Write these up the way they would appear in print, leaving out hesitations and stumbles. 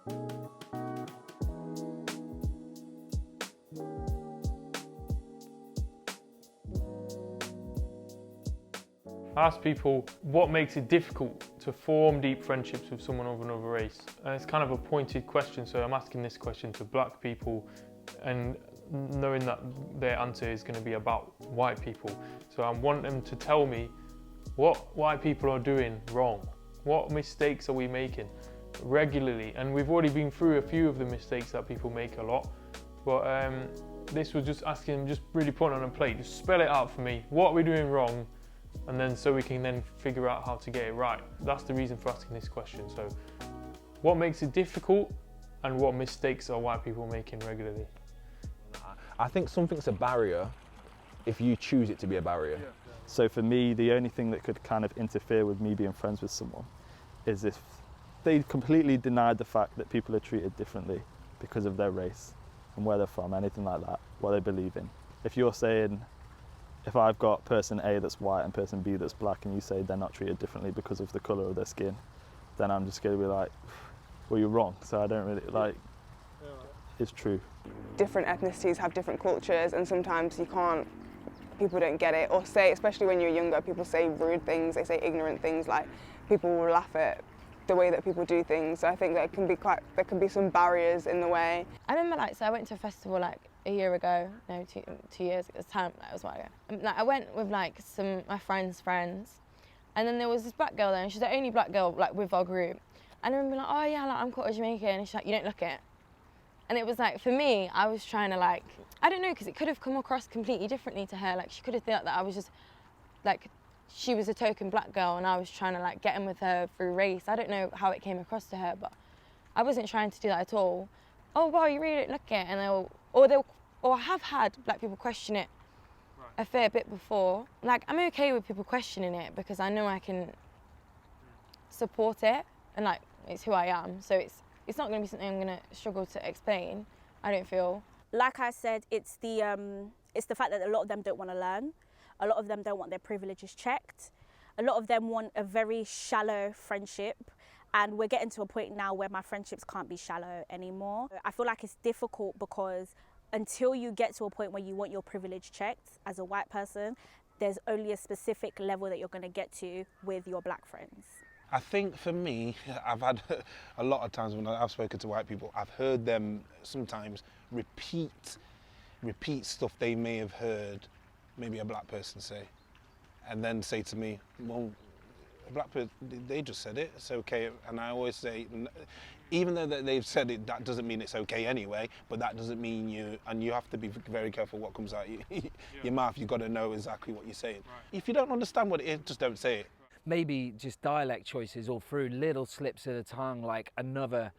I ask people what makes it difficult to form deep friendships with someone of another race. And it's kind of a pointed question, so I'm asking this question to black people and knowing that their answer is going to be about white people. So I want them to tell me what white people are doing wrong. What mistakes are we making regularly? And we've already been through a few of the mistakes that people make a lot. But this was just asking them, just really putting on a plate, just spell it out for me. What are we doing wrong? And then so we can then figure out how to get it right. That's the reason for asking this question. So what makes it difficult and what mistakes are white people making regularly? I think something's a barrier if you choose it to be a barrier. Yeah. So for me, the only thing that could kind of interfere with me being friends with someone is if they completely denied the fact that people are treated differently because of their race and where they're from, anything like that, what they believe in. If you're saying, if I've got person A that's white and person B that's black and you say they're not treated differently because of the colour of their skin, then I'm just going to be like, well, you're wrong. So I don't really, like, it's true. Different ethnicities have different cultures, and sometimes people don't get it, or say, especially when you're younger, people say rude things, they say ignorant things, like people will laugh at the way that people do things. So I think there can be some barriers in the way. I remember, so I went to a festival a year ago, no, 2 years ago, that was a while ago. I went with some my friends' friends, and then there was this black girl there, and she's the only black girl with our group. And I remember oh yeah, I'm quarter Jamaican, and she's like, you don't look it. And it was for me, I was trying to I don't know, because it could have come across completely differently to her. She could have thought that I was just she was a token black girl, and I was trying to get in with her through race. I don't know how it came across to her, but I wasn't trying to do that at all. Oh wow, you really don't look it, and or I have had black people question it a fair bit before. I'm okay with people questioning it because I know I can support it, and it's who I am. So it's not going to be something I'm going to struggle to explain, I don't feel. Like I said, it's the fact that a lot of them don't want to learn. A lot of them don't want their privileges checked. A lot of them want a very shallow friendship. And we're getting to a point now where my friendships can't be shallow anymore. I feel like it's difficult because until you get to a point where you want your privilege checked as a white person, there's only a specific level that you're going to get to with your black friends. I think for me, I've had a lot of times when I've spoken to white people, I've heard them sometimes repeat stuff they may have heard maybe a black person say, and then say to me, well, a black person, they just said it, it's okay. And I always say, even though they've said it, that doesn't mean it's okay anyway, but that doesn't mean you have to be very careful what comes out your mouth. You've got to know exactly what you're saying. Right. If you don't understand what it is, just don't say it. Maybe just dialect choices or through little slips of the tongue, like another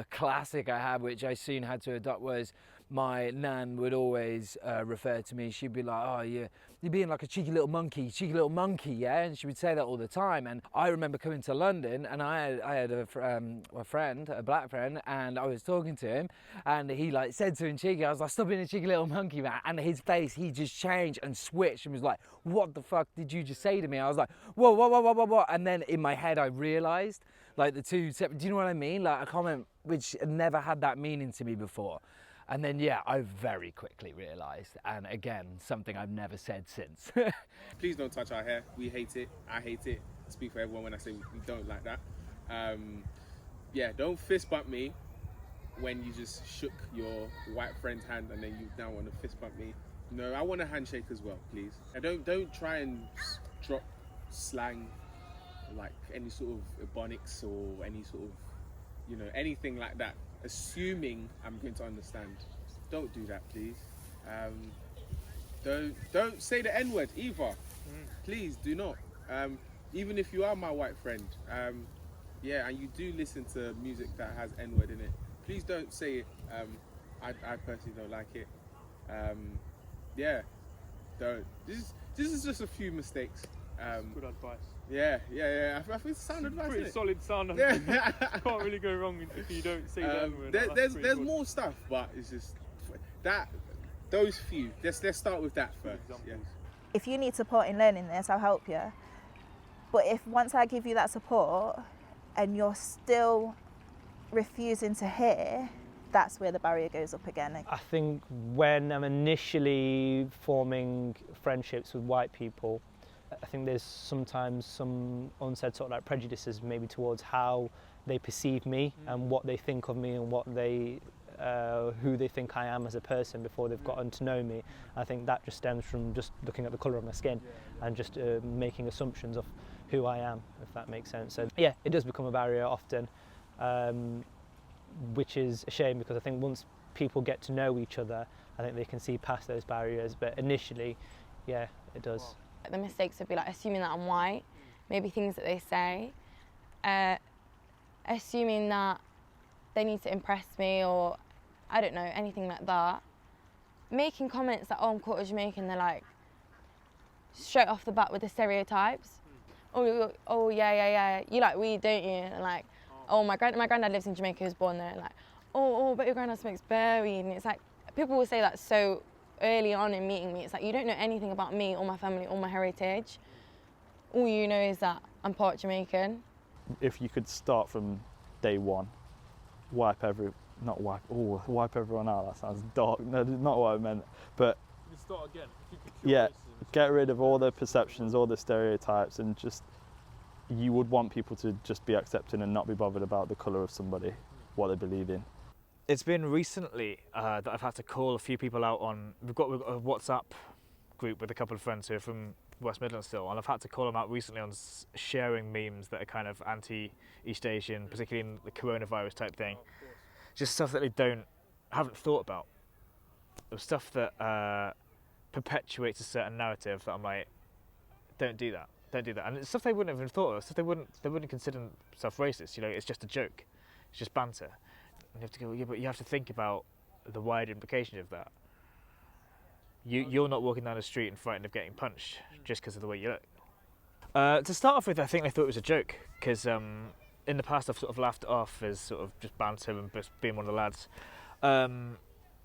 classic I had, which I soon had to adopt, was my nan would always refer to me. She'd be like, oh, you're being like a cheeky little monkey, yeah? And she would say that all the time. And I remember coming to London, and I had a friend, a black friend, and I was talking to him, and he said to him cheeky, I was like, stop being a cheeky little monkey, man. And his face, he just changed and switched and was like, what the fuck did you just say to me? I was like, whoa. And then in my head, I realized the two separate, do you know what I mean? A comment which never had that meaning to me before. And then, yeah, I very quickly realised, and again, something I've never said since. Please don't touch our hair. We hate it. I hate it. I speak for everyone when I say we don't like that. Yeah, don't fist bump me when you just shook your white friend's hand and then you now want to fist bump me. No, I want a handshake as well, please. And don't try and drop slang, like any sort of ebonics or any sort of, anything like that, assuming I'm going to understand. Don't do that, please. Don't say the N-word either. Please do not. Even if you are my white friend, yeah, and you do listen to music that has N-word in it, please don't say it. I personally don't like it. Yeah, don't. This is just a few mistakes. Good advice. Yeah. I think it's sound advice. Pretty solid sound advice. Can't really go wrong if you don't say that. There's more stuff, but it's just that those few. Let's start with that first. Yeah. If you need support in learning this, I'll help you. But if once I give you that support and you're still refusing to hear, that's where the barrier goes up again. I think when I'm initially forming friendships with white people, I think there's sometimes some unsaid sort of like prejudices maybe towards how they perceive me and what they think of me and what they who they think I am as a person before they've gotten to know me. I think that just stems from just looking at the colour of my skin and just making assumptions of who I am, if that makes sense. So yeah, it does become a barrier often, which is a shame, because I think once people get to know each other, I think they can see past those barriers, but initially, yeah, it does. The mistakes would be like assuming that I'm white, maybe things that they say, assuming that they need to impress me, or I don't know, anything like that. Making comments like, oh, I'm quarter Jamaican, they're like, straight off the bat with the stereotypes. Oh yeah, you like weed, don't you? And like, oh, my granddad lives in Jamaica, he was born there. And like, oh, but your granddad smokes bear weed. And it's like, people will say that so early on in meeting me. It's like, you don't know anything about me or my family or my heritage. All you know is that I'm part Jamaican. If you could start from day one, wipe everyone out, that sounds dark. No, not what I meant. But You can start again. yeah, get rid of all the perceptions, all the stereotypes, and just, you would want people to just be accepting and not be bothered about the colour of somebody, what they believe in. It's been recently that I've had to call a few people out on. We've got a WhatsApp group with a couple of friends who are from West Midlands still, and I've had to call them out recently on sharing memes that are kind of anti-East Asian, particularly in the coronavirus type thing. Just stuff that they haven't thought about. Or stuff that perpetuates a certain narrative that I'm like, don't do that. And it's stuff they wouldn't have even thought of. Stuff they wouldn't consider themselves racist. You know, it's just a joke. It's just banter. And you have to go, yeah, but you have to think about the wider implications of that. You're not walking down the street and frightened of getting punched just because of the way you look. To start off with, I think they thought it was a joke, because in the past I've sort of laughed it off as sort of just banter and just being one of the lads. And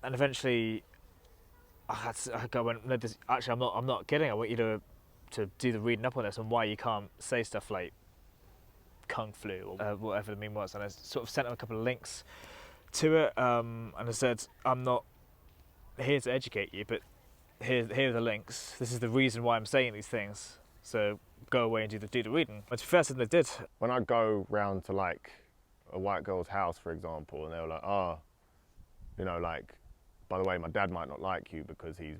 eventually I went, no, actually I'm not kidding. I want you to do the reading up on this and why you can't say stuff like Kung Flu or whatever the meme was. And I sort of sent them a couple of links to it, and I said, I'm not here to educate you, but here are the links. This is the reason why I'm saying these things. So go away and do the reading. Which first thing they did. When I go round to like a white girl's house, for example, and they were like, oh, you know, like, by the way, my dad might not like you because he's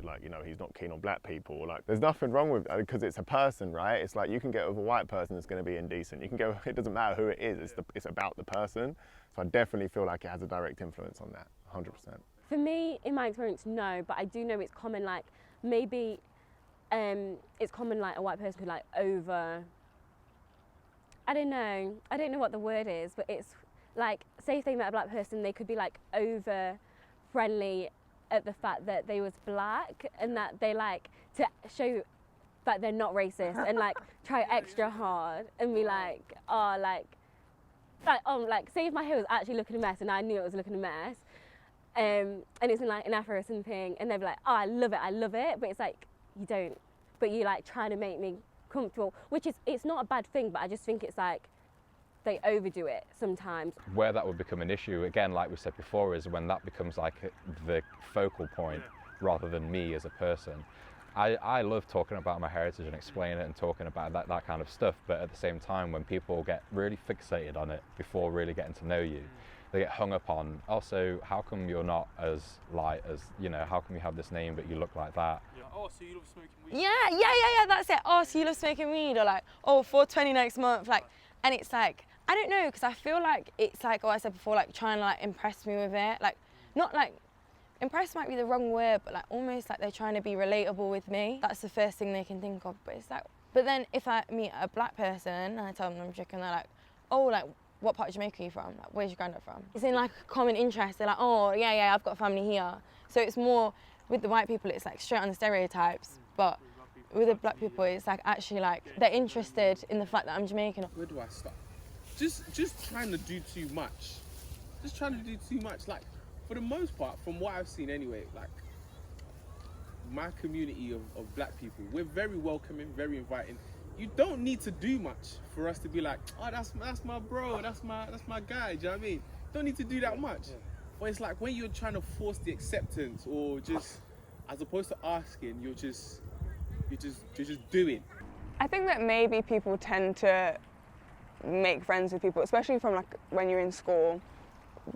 not keen on black people. Or like, there's nothing wrong with that, because it's a person, right? It's like, you can get with a white person that's going to be indecent. You can go, it doesn't matter who it is, it's about the person. So I definitely feel like it has a direct influence on that, 100%. For me, in my experience, no, but I do know it's common, like, maybe it's common, like, a white person could, like, I don't know what the word is, but it's, like, say if they met a black person, they could be, like, over friendly at the fact that they was black, and that they like to show that they're not racist and like try extra hard and be like, oh, like say if my hair was actually looking a mess and I knew it was looking a mess, and it's in like an afro or something, and they'd be like, oh, I love it, but it's like, you don't, but you like trying to make me comfortable, which is, it's not a bad thing, but I just think it's like they overdo it sometimes. Where that would become an issue, again, like we said before, is when that becomes like the focal point rather than me as a person. I love talking about my heritage and explaining it and talking about that kind of stuff, but at the same time, when people get really fixated on it before really getting to know you, they get hung up on, also, how come you're not as light as, you know, how come you have this name but you look like that? Yeah. Oh, so you love smoking weed? Yeah, that's it. Oh, so you love smoking weed? Or like, oh, 420 next month, like, and it's like, I don't know, because I feel like it's like what I said before, like trying to like impress me with it. Like, not like, impress might be the wrong word, but like almost like they're trying to be relatable with me. That's the first thing they can think of, but it's like, but then if I meet a black person and I tell them I'm Jamaican, they're like, oh, like, what part of Jamaica are you from? Like, where's your granddad from? It's in like a common interest. They're like, oh, yeah, I've got family here. So it's more, with the white people, it's like straight on the stereotypes, but with the black people, it's like actually like, they're interested in the fact that I'm Jamaican. Where do I start? Just trying to do too much. Like, for the most part, from what I've seen anyway, like, my community of black people, we're very welcoming, very inviting. you don't need to do much for us to be like, oh, that's my bro, that's my guy. Do you know what I mean? You don't need to do that much. But it's like when you're trying to force the acceptance, or just as opposed to asking, you're just doing. I think that maybe people tend to make friends with people, especially from like when you're in school,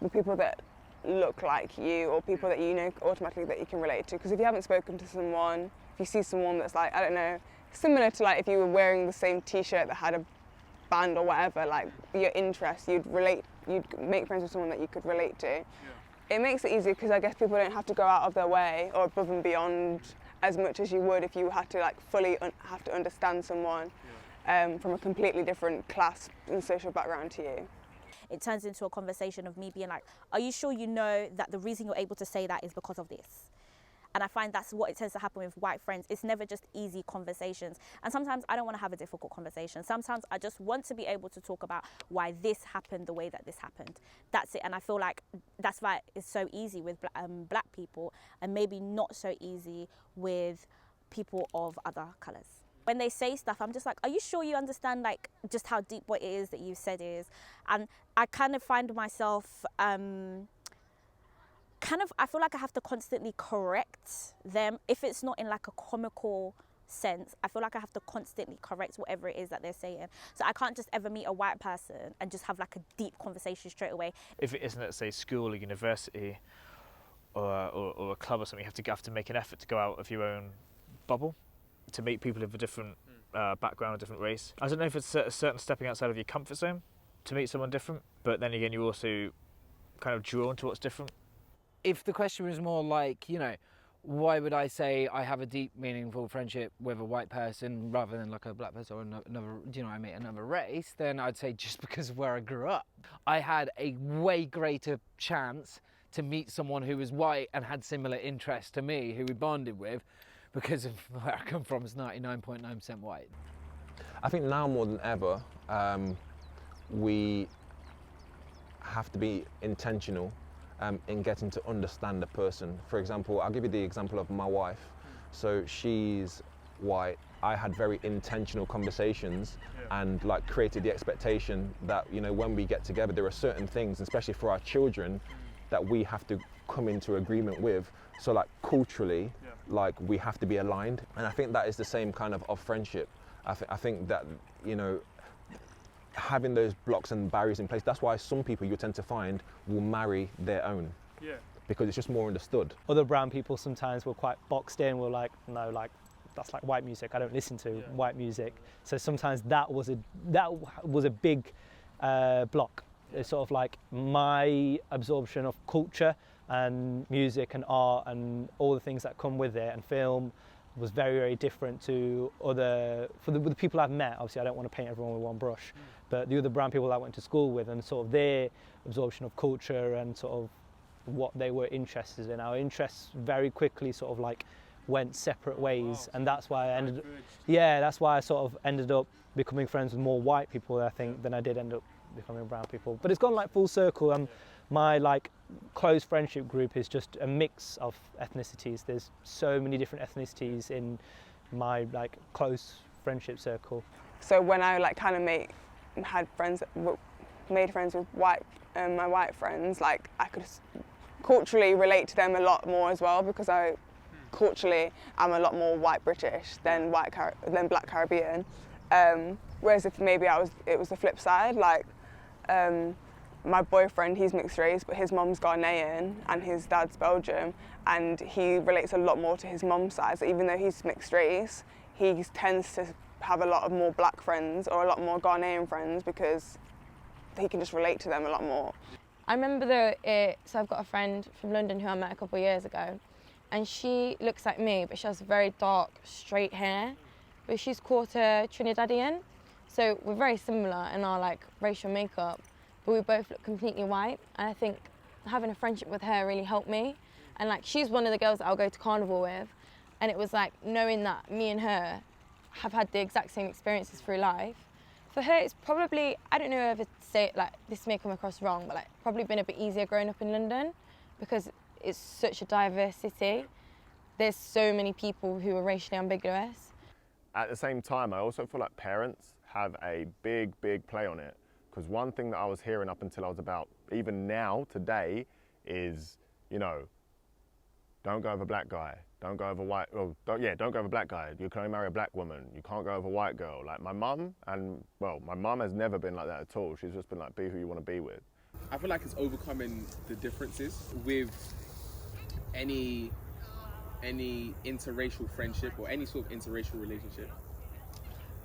with people that look like you or people that you know automatically that you can relate to. Because if you haven't spoken to someone, if you see someone that's like, I don't know, similar to like if you were wearing the same t-shirt that had a band or whatever, like your interests, you'd make friends with someone that you could relate to. It makes it easier because I guess people don't have to go out of their way or above and beyond as much as you would if you had to like fully have to understand someone from a completely different class and social background to you. It turns into a conversation of me being like, are you sure you know that the reason you're able to say that is because of this? And I find that's what it tends to happen with white friends. It's never just easy conversations. And sometimes I don't want to have a difficult conversation. Sometimes I just want to be able to talk about why this happened the way that this happened. That's it. And I feel like that's why it's so easy with black people and maybe not so easy with people of other colours. When they say stuff, I'm just like, are you sure you understand like just how deep what it is that you've said is? And I kind of find myself I feel like I have to constantly correct them. If it's not in like a comical sense, I feel like I have to constantly correct whatever it is that they're saying. So I can't just ever meet a white person and just have like a deep conversation straight away. If it isn't, let's say, school or university or a club or something, you have to make an effort to go out of your own bubble to meet people of a different background, a different race. I don't know if it's a certain stepping outside of your comfort zone to meet someone different, but then again, you're also kind of drawn to what's different. If the question was more like, you know, why would I say I have a deep, meaningful friendship with a white person rather than like a black person or another, do you know what I mean, another race, then I'd say just because of where I grew up. I had a way greater chance to meet someone who was white and had similar interests to me, who we bonded with, because of where I come from is 99.9% white. I think now more than ever, we have to be intentional in getting to understand the person. For example, I'll give you the example of my wife. So she's white. I had very intentional conversations and like created the expectation that, you know, when we get together, there are certain things, especially for our children, that we have to come into agreement with. So like culturally, like we have to be aligned. And I think that is the same kind of friendship. I think that, you know, having those blocks and barriers in place, that's why some people you tend to find will marry their own. Because it's just more understood. Other brown people sometimes were quite boxed in, were like, no, like, that's like white music, I don't listen to white music. So sometimes that was a big block. It's sort of like my absorption of culture and music and art and all the things that come with it, and film was very, very different to the people I've met. Obviously I don't want to paint everyone with one brush, but the other brown people I went to school with, and sort of their absorption of culture and sort of what they were interested in. Our interests very quickly sort of like went separate ways, and that's why I sort of ended up becoming friends with more white people, I think, than I did end up becoming brown people. But it's gone like full circle. My like close friendship group is just a mix of ethnicities. There's so many different ethnicities in my like close friendship circle. So when I like kind of made friends with my white friends, like I could culturally relate to them a lot more as well, because culturally I'm a lot more white British than black Caribbean. Whereas if maybe it was the flip side, like my boyfriend, he's mixed race, but his mum's Ghanaian and his dad's Belgium, and he relates a lot more to his mum's side. So even though he's mixed race, he tends to have a lot of more black friends or a lot more Ghanaian friends because he can just relate to them a lot more. I remember so I've got a friend from London who I met a couple of years ago, and she looks like me, but she has very dark, straight hair, but she's quarter Trinidadian. So we're very similar in our like racial makeup, but we both look completely white. And I think having a friendship with her really helped me. And like she's one of the girls that I'll go to carnival with, and it was like knowing that me and her have had the exact same experiences through life. For her, it's probably, I don't know if to say it, like this may come across wrong, but like probably been a bit easier growing up in London because it's such a diverse city. There's so many people who are racially ambiguous. at the same time, I also feel like parents have a big play on it. Because one thing that I was hearing up until I was about, even now, today, is, you know, don't go over a black guy. Don't go over white, well, don't go over a black guy. You can only marry a black woman. You can't go over a white girl. Like my mum, my mum has never been like that at all. She's just been like, be who you want to be with. I feel like it's overcoming the differences with any interracial friendship or any sort of interracial relationship.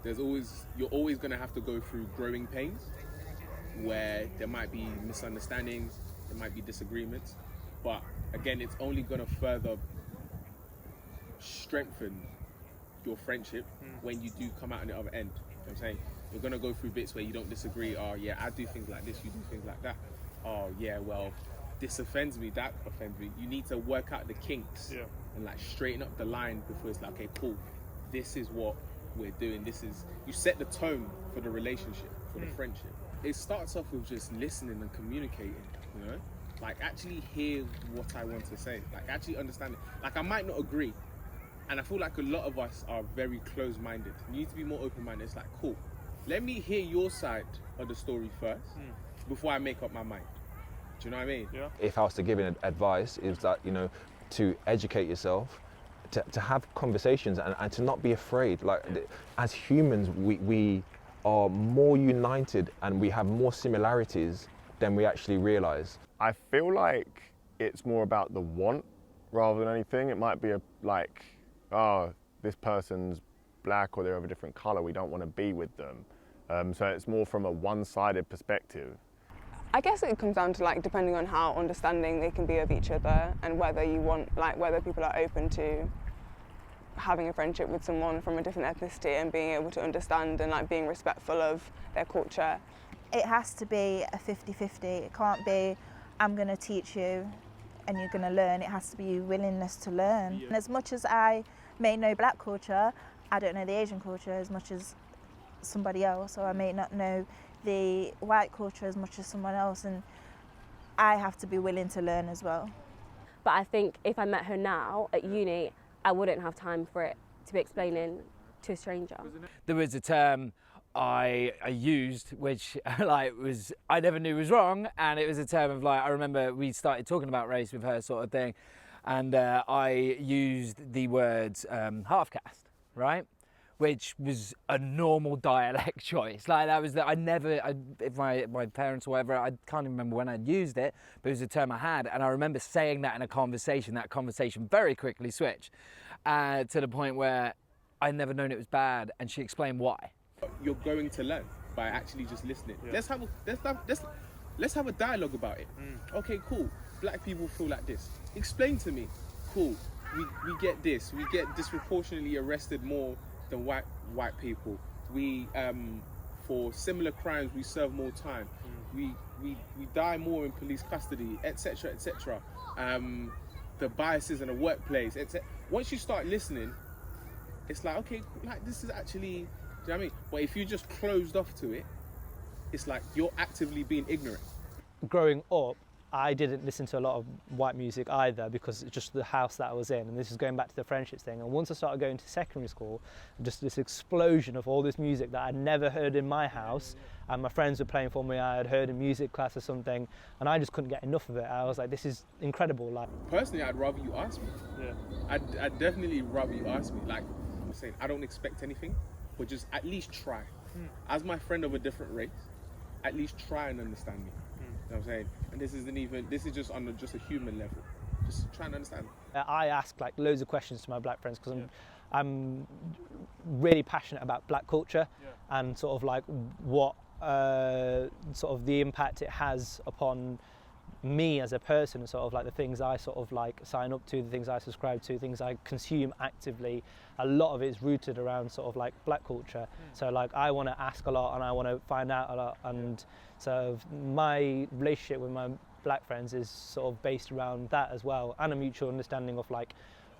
You're always going to have to go through growing pains where there might be misunderstandings, there might be disagreements, but again, it's only going to further strengthen your friendship when you do come out on the other end. You know what I'm saying? You're going to go through bits where you don't disagree. Oh yeah, I do things like this, you do things like that. Oh yeah, well, this offends me, that offends me. You need to work out the kinks and like straighten up the line before it's like, okay, cool, this is what we're doing. You set the tone for the relationship, for the friendship. It starts off with just listening and communicating, you know? Like actually hear what I want to say, like actually understand it. Like I might not agree, and I feel like a lot of us are very closed-minded. You need to be more open-minded. It's like, cool, let me hear your side of the story first before I make up my mind. Do you know what I mean? Yeah. If I was to give advice, is that, you know, to educate yourself, to have conversations and to not be afraid. Like as humans, we are more united and we have more similarities than we actually realize. I feel like it's more about the want rather than anything. It might be like, oh, this person's black or they're of a different color, we don't want to be with them. So it's more from a one-sided perspective. I guess it comes down to like depending on how understanding they can be of each other and whether you want, like whether people are open to having a friendship with someone from a different ethnicity and being able to understand and like being respectful of their culture. It has to be a 50-50. It can't be, I'm going to teach you and you're going to learn. It has to be willingness to learn. Yeah. And as much as I may know black culture, I don't know the Asian culture as much as somebody else, or I may not know the white culture as much as someone else, and I have to be willing to learn as well. But I think if I met her now at uni, I wouldn't have time for it to be explaining to a stranger. There was a term I used which I never knew was wrong, and it was a term of like, I remember we started talking about race with her sort of thing, and I used the words half caste, right? Which was a normal dialect choice. Like that was if my parents or whatever, I can't even remember when I'd used it, but it was a term I had. And I remember saying that in a conversation, that conversation very quickly switched to the point where I'd never known it was bad, and she explained why. You're going to learn by actually just listening. Yeah. Let's have a dialogue about it. Okay, cool. Black people feel like this. Explain to me. Cool. We get this. We get disproportionately arrested more than white people. We for similar crimes we serve more time. We die more in police custody, etc., etc. The biases in the workplace, etc. Once you start listening, it's like, okay, like this is actually, do you know what I mean? But if you just closed off to it, it's like you're actively being ignorant. Growing up, I didn't listen to a lot of white music either, because it's just the house that I was in, and this is going back to the friendships thing. And once I started going to secondary school, just this explosion of all this music that I'd never heard in my house, and my friends were playing for me, I had heard in music class or something, and I just couldn't get enough of it. I was like, this is incredible. Like, personally, I'd rather you ask me. Yeah. I'd definitely rather you ask me. Like I'm saying, I don't expect anything, but just at least try. As my friend of a different race, at least try and understand me. You know what I'm saying? And this is just on just a human level. Just trying to understand. I ask like loads of questions to my black friends because I'm really passionate about black culture and sort of like what sort of the impact it has upon me as a person, and sort of like the things I sort of like sign up to, the things I subscribe to, things I consume actively. A lot of it is rooted around sort of like black culture. So like I want to ask a lot and I want to find out a lot, and so my relationship with my black friends is sort of based around that as well, and a mutual understanding of like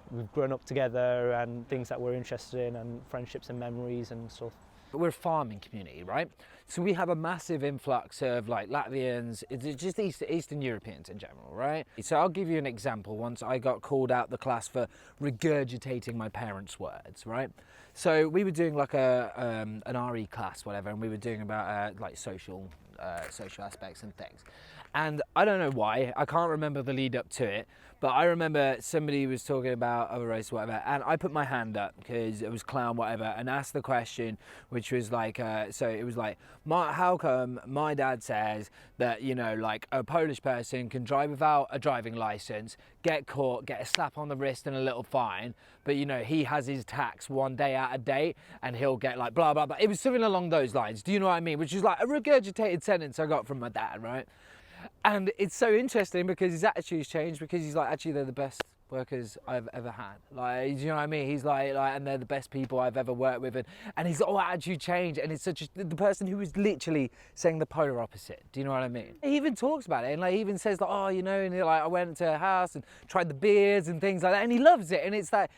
we've grown up together and things that we're interested in and friendships and memories and stuff. We're a farming community, right? So we have a massive influx of like Latvians, it's just Eastern Europeans in general, right? So I'll give you an example. Once I got called out the class for regurgitating my parents' words, right? So we were doing like an RE class, whatever, and we were doing about like social aspects and things. And I don't know why, I can't remember the lead up to it, but I remember somebody was talking about other race, whatever, and I put my hand up because it was clown, whatever, and asked the question, which was like, so it was like, how come my dad says that, you know, like a Polish person can drive without a driving license, get caught, get a slap on the wrist and a little fine, but you know, he has his tax 1 day out of date and he'll get like blah, blah, blah. It was something along those lines, do you know what I mean? Which is like a regurgitated sentence I got from my dad, right? And it's so interesting because his attitude's changed, because he's like, actually, they're the best workers I've ever had. Like, you know what I mean? He's like, and they're the best people I've ever worked with. And his whole attitude changed. And it's such the person who was literally saying the polar opposite. Do you know what I mean? He even talks about it, and like, he even says like, oh, you know, and like, I went to a house and tried the beers and things like that. And he loves it. And it's that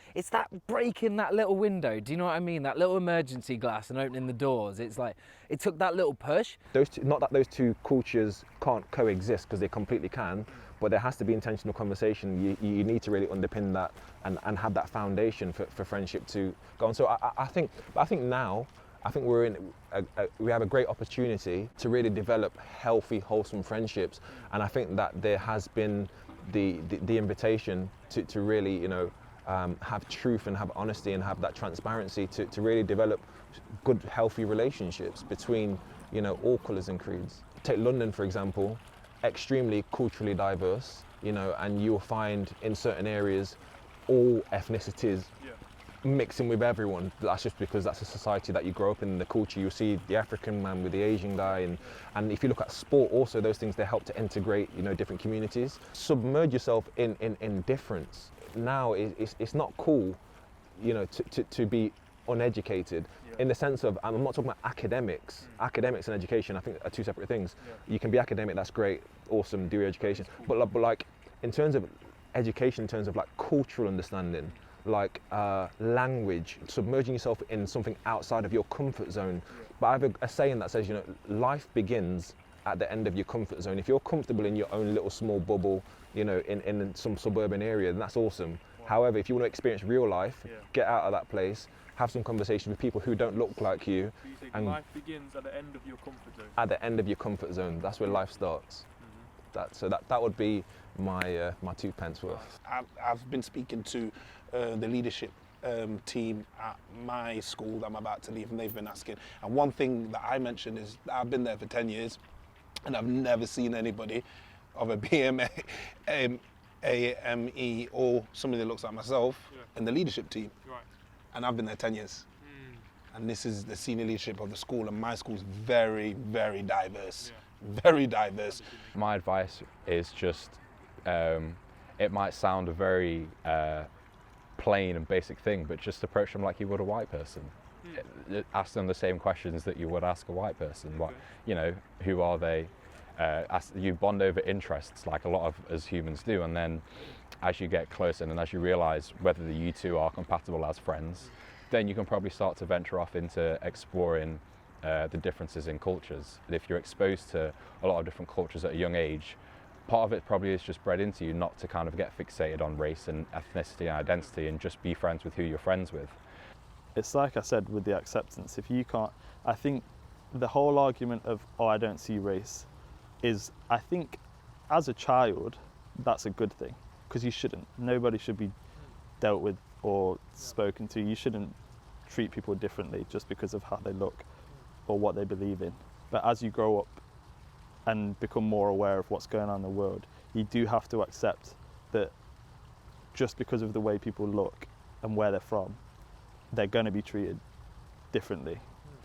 breaking that little window. Do you know what I mean? That little emergency glass and opening the doors. It's like, it took that little push. Not that those two cultures can't coexist, because they completely can, but there has to be intentional conversation. You need to really underpin that and have that foundation for friendship to go on. So I think now we're in we have a great opportunity to really develop healthy, wholesome friendships, and I think that there has been the invitation to really, you know, have truth and have honesty and have that transparency to really develop good, healthy relationships between, you know, all colours and creeds. Take London, for example, extremely culturally diverse, you know, and you'll find in certain areas all ethnicities mixing with everyone. That's just because that's a society that you grow up in, the culture. You see the African man with the Asian guy, and if you look at sport also, those things, they help to integrate, you know, different communities. Submerge yourself in difference. Now it's not cool, you know, to be uneducated, in the sense of, I'm not talking about academics. Academics and education, I think, are two separate things. You can be academic, that's great, awesome, do your education, but like in terms of education, in terms of like cultural understanding, like language, submerging yourself in something outside of your comfort zone. But I have a saying that says, you know, life begins at the end of your comfort zone. If you're comfortable in your own little small bubble, you know, in some suburban area, then that's awesome. However, if you want to experience real life, get out of that place, have some conversation with people who don't look like you. So you think life begins at the end of your comfort zone? At the end of your comfort zone, that's where life starts. That would be my my 2 pence worth. I've been speaking to the leadership team at my school that I'm about to leave, and they've been asking. And one thing that I mentioned is that I've been there for 10 years, and I've never seen anybody of a BMA, AME, or somebody that looks like myself in the leadership team. Right. And I've been there 10 years. And this is the senior leadership of the school, and my school's very, very diverse. Very diverse. My advice is just, it might sound a very plain and basic thing, but just approach them like you would a white person. Ask them the same questions that you would ask a white person. What, you know, who are they? You bond over interests, like a lot of us humans do, and then as you get closer and as you realise whether you two are compatible as friends, then you can probably start to venture off into exploring the differences in cultures. If you're exposed to a lot of different cultures at a young age, part of it probably is just bred into you not to kind of get fixated on race and ethnicity and identity, and just be friends with who you're friends with. It's like I said with the acceptance, if you can't, I think the whole argument of, oh, I don't see race, is, I think as a child, that's a good thing, because you shouldn't. Nobody should be dealt with or spoken to. You shouldn't treat people differently just because of how they look or what they believe in. But as you grow up and become more aware of what's going on in the world, you do have to accept that just because of the way people look and where they're from, they're going to be treated differently.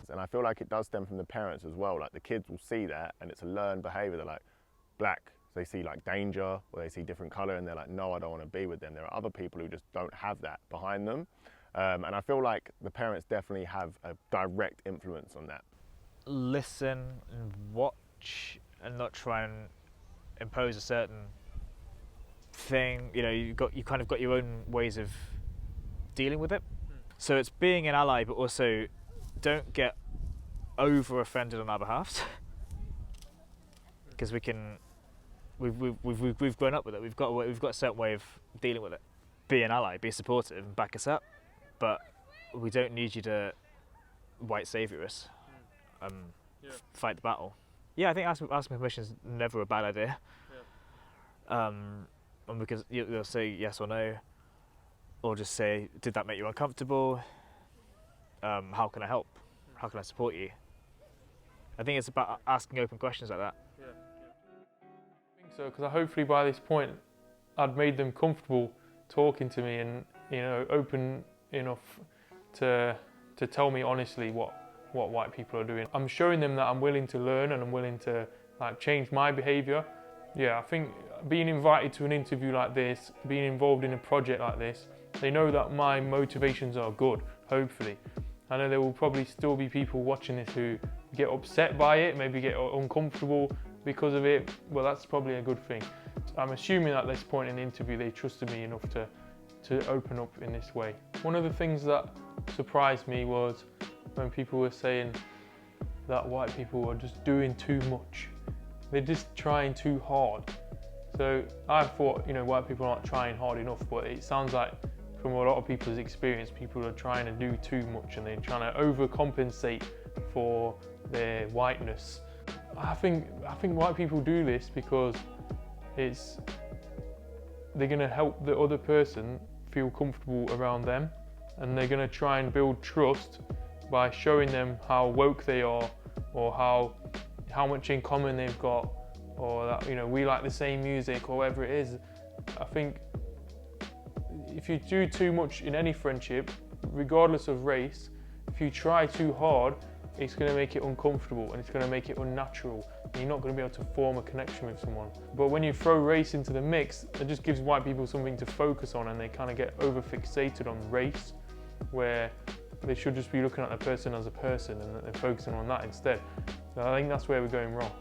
And I feel like it does stem from the parents as well. Like, the kids will see that, and it's a learned behaviour. They're like, black, so they see like danger, or they see different colour, and they're like, no, I don't want to be with them. There are other people who just don't have that behind them. And I feel like the parents definitely have a direct influence on that. Listen and watch, and not try and impose a certain thing. You know, you kind of got your own ways of dealing with it. So it's being an ally, but also don't get over-offended on our behalves. Because we've grown up with it. We've got a certain way of dealing with it. Be an ally, be supportive, and back us up. But we don't need you to white saviour us. Fight the battle. Yeah, I think asking permission is never a bad idea. And because you'll say yes or no, or just say, did that make you uncomfortable? How can I help? How can I support you? I think it's about asking open questions like that. I think so, because hopefully by this point I'd made them comfortable talking to me and, you know, open enough to tell me honestly what white people are doing. I'm showing them that I'm willing to learn and I'm willing to like change my behaviour. Yeah, I think being invited to an interview like this, being involved in a project like this, they know that my motivations are good, hopefully. I know there will probably still be people watching this who get upset by it, maybe get uncomfortable because of it. Well, that's probably a good thing. I'm assuming at this point in the interview they trusted me enough to open up in this way. One of the things that surprised me was when people were saying that white people are just doing too much. They're just trying too hard. So I thought, you know, white people aren't trying hard enough, but it sounds like from a lot of people's experience, people are trying to do too much and they're trying to overcompensate for their whiteness. I think white people do this because they're going to help the other person feel comfortable around them, and they're going to try and build trust by showing them how woke they are, or how much in common they've got, or that, you know, we like the same music, or whatever it is. I think if you do too much in any friendship, regardless of race, if you try too hard, it's going to make it uncomfortable and it's going to make it unnatural, and you're not going to be able to form a connection with someone. But when you throw race into the mix, it just gives white people something to focus on, and they kind of get over-fixated on race, where they should just be looking at the person as a person and they're focusing on that instead. So I think that's where we're going wrong.